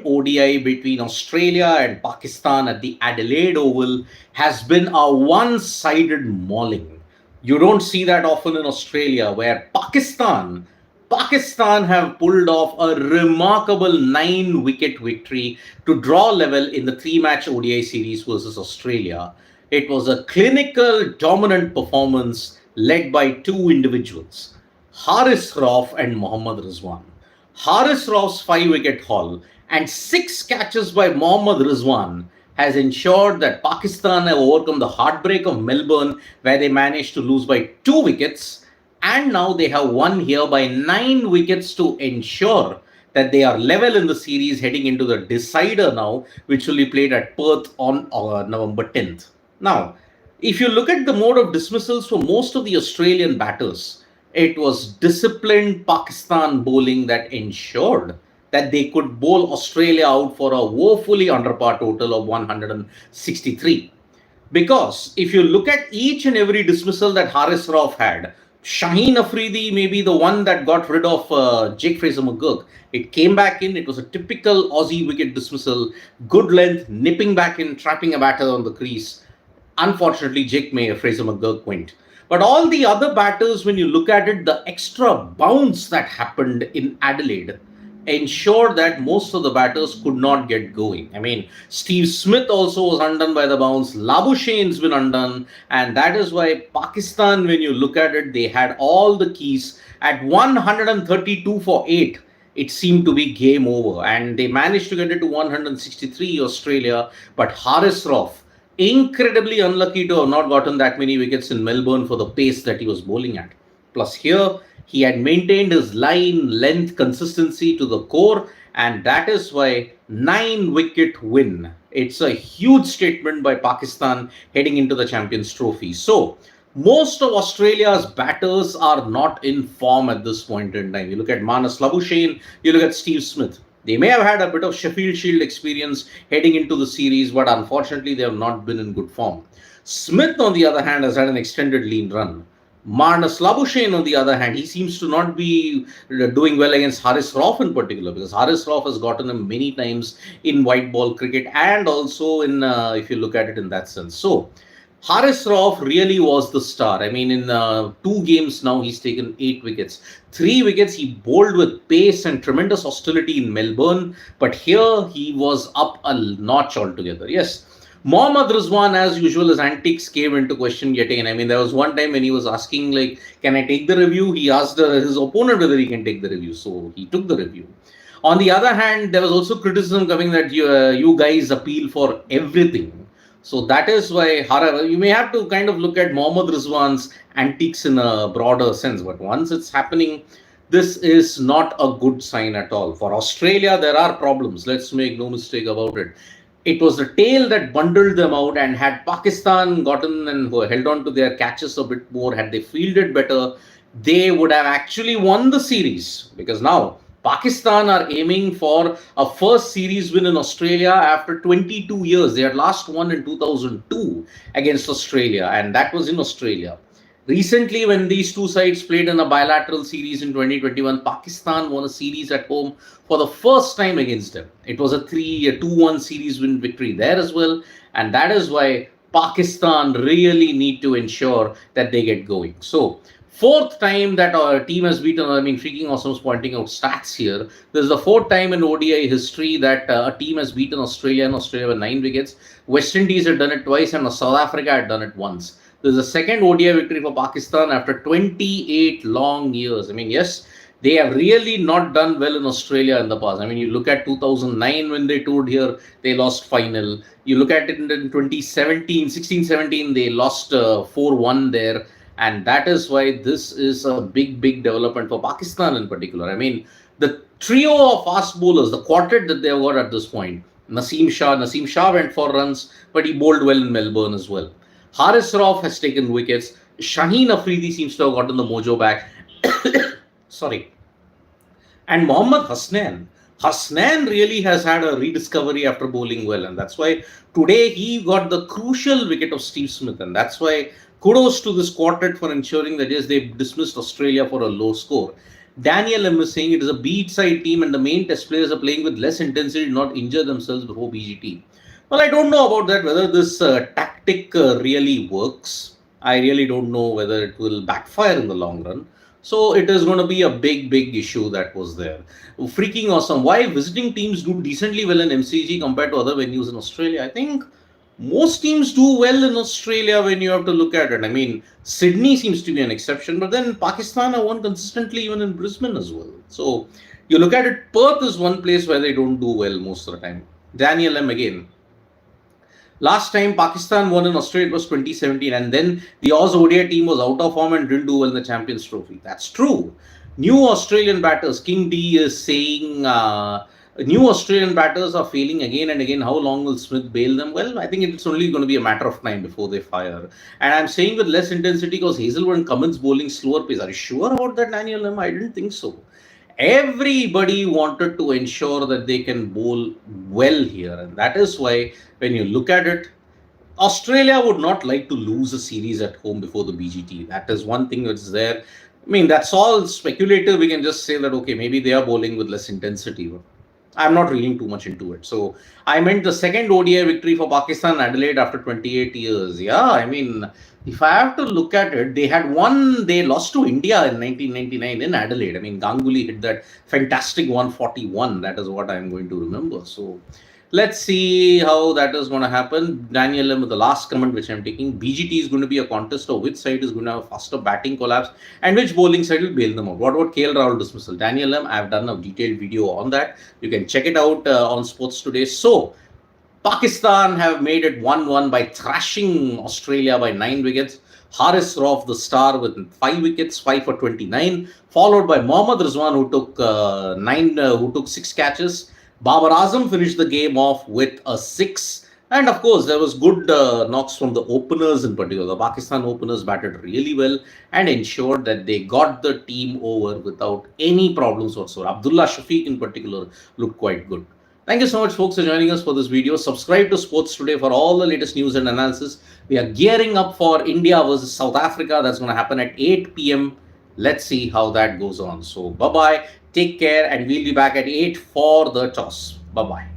ODI between Australia and Pakistan at the Adelaide Oval has been a one sided mauling. You don't see that often in Australia, where Pakistan have pulled off a remarkable 9-wicket victory to draw level in the three-match ODI series versus Australia. It was a clinical, dominant performance led by two individuals, Haris Rauf and Mohammad Rizwan. Haris Rauf's 5-wicket haul and 6 catches by Mohammad Rizwan has ensured that Pakistan have overcome the heartbreak of Melbourne, where they managed to lose by 2 wickets, and now they have won here by 9 wickets to ensure that they are level in the series heading into the decider now, which will be played at Perth on November 10th. Now, if you look at the mode of dismissals for most of the Australian batters, it was disciplined Pakistan bowling that ensured that they could bowl Australia out for a woefully under par total of 163. Because if you look at each and every dismissal that Haris Rauf had, Shaheen Afridi may be the one that got rid of Jake Fraser-McGurk. It came back in. It was a typical Aussie wicket dismissal. Good length, nipping back in, trapping a batter on the crease. Unfortunately, Jake Fraser-McGurk went. But all the other batters, when you look at it, the extra bounce that happened in Adelaide ensured that most of the batters could not get going. I mean, Steve Smith also was undone by the bounce. Labuschagne's been undone. And that is why Pakistan, when you look at it, they had all the keys. At 132 for 8, it seemed to be game over. And they managed to get it to 163, Australia. But Haris Rauf, incredibly unlucky to have not gotten that many wickets in Melbourne for the pace that he was bowling at. Plus here, he had maintained his line, length, consistency to the core, and that is why 9-wicket win. It's a huge statement by Pakistan heading into the Champions Trophy. So, most of Australia's batters are not in form at this point in time. You look at Marnus Labuschagne, you look at Steve Smith. They may have had a bit of Sheffield Shield experience heading into the series, but unfortunately, they have not been in good form. Smith, on the other hand, has had an extended lean run. Marnus Labuschagne, on the other hand, he seems to not be doing well against Haris Rauf in particular, because Haris Rauf has gotten him many times in white ball cricket and also in, if you look at it in that sense. So, Haris Rauf really was the star. I mean, in 2 games now, he's taken 8 wickets. 3 wickets, he bowled with pace and tremendous hostility in Melbourne. But here, he was up a notch altogether. Yes, Mohammad Rizwan, as usual, his antics came into question yet again. I mean, there was one time when he was asking, like, can I take the review? He asked his opponent whether he can take the review. So, he took the review. On the other hand, there was also criticism coming that you guys appeal for everything. So that is why you may have to kind of look at Mohammad Rizwan's antiques in a broader sense. But once it's happening, this is not a good sign at all. For Australia, there are problems. Let's make no mistake about it. It was the tail that bundled them out, and had Pakistan gotten and held on to their catches a bit more, had they fielded better, they would have actually won the series. Because now Pakistan are aiming for a first series win in Australia after 22 years. They had last won in 2002 against Australia, and that was in Australia. Recently, when these two sides played in a bilateral series in 2021, Pakistan won a series at home for the first time against them. It was a 2-1 series win victory there as well, and that is why Pakistan really need to ensure that they get going. So, 4th time that our team has beaten, I mean, Freaking Awesome is pointing out stats here. This is the 4th time in ODI history that a team has beaten Australia, and Australia with 9 wickets. West Indies had done it twice, and South Africa had done it once. This is the second ODI victory for Pakistan after 28 long years. I mean, yes, they have really not done well in Australia in the past. I mean, you look at 2009 when they toured here, they lost final. You look at it in 2017, 16-17, they lost 4-1 there. And that is why this is a big, big development for Pakistan in particular. I mean, the trio of fast bowlers, the quartet that they have got at this point, Naseem Shah went for runs, but he bowled well in Melbourne as well. Haris Rauf has taken wickets. Shaheen Afridi seems to have gotten the mojo back. Sorry. And Mohammad Hasnain really has had a rediscovery after bowling well. And that's why today he got the crucial wicket of Steve Smith. And that's why kudos to this quartet for ensuring that yes, they dismissed Australia for a low score. Daniel M is saying it is a beat side team and the main test players are playing with less intensity to not injure themselves before BGT. Well, I don't know about that, whether this tactic really works. I really don't know whether it will backfire in the long run. So it is going to be a big, big issue that was there. Freaking awesome. Why visiting teams do decently well in MCG compared to other venues in Australia? I think most teams do well in Australia when you have to look at it. I mean, Sydney seems to be an exception, but then Pakistan have won consistently even in Brisbane as well. So you look at it, Perth is one place where they don't do well most of the time. Daniel M again. Last time Pakistan won in Australia, it was 2017, and then the Oz ODI team was out of form and didn't do well in the Champions Trophy. That's true. New Australian batters, King D is saying new Australian batters are failing again and again. How long will Smith bail them? Well, I think it's only going to be a matter of time before they fire. And I'm saying with less intensity because Hazelwood and Cummins bowling slower pace. Are you sure about that, Daniel M? I didn't think so. Everybody wanted to ensure that they can bowl well here, and that is why when you look at it, Australia would not like to lose a series at home before the BGT. That is one thing that's there. I mean, that's all speculative. We can just say that, okay, maybe they are bowling with less intensity. But I'm not reading too much into it. So I meant the second ODI victory for Pakistan Adelaide after 28 years. Yeah, I mean, if I have to look at it, they lost to India in 1999 in Adelaide. I mean, Ganguly hit that fantastic 141. That is what I'm going to remember. So let's see how that is going to happen. Daniel M with the last comment which I'm taking. BGT is going to be a contest of which side is going to have a faster batting collapse and which bowling side will bail them out. What about KL Rahul dismissal? Daniel M, I've done a detailed video on that. You can check it out on Sports Today. So Pakistan have made it 1-1 by thrashing Australia by 9 wickets. Haris Rauf, the star, with 5 wickets, 5 for 29, followed by Mohammad Rizwan, who took 6 catches. Babar Azam finished the game off with a 6. And of course, there was good knocks from the openers in particular. The Pakistan openers batted really well and ensured that they got the team over without any problems whatsoever. Abdullah Shafiq in particular looked quite good. Thank you so much, folks, for joining us for this video. Subscribe to Sports Today for all the latest news and analysis. We are gearing up for India versus South Africa. That's going to happen at 8 p.m. Let's see how that goes on. So, bye-bye. Take care, and we'll be back at 8 for the toss. Bye-bye.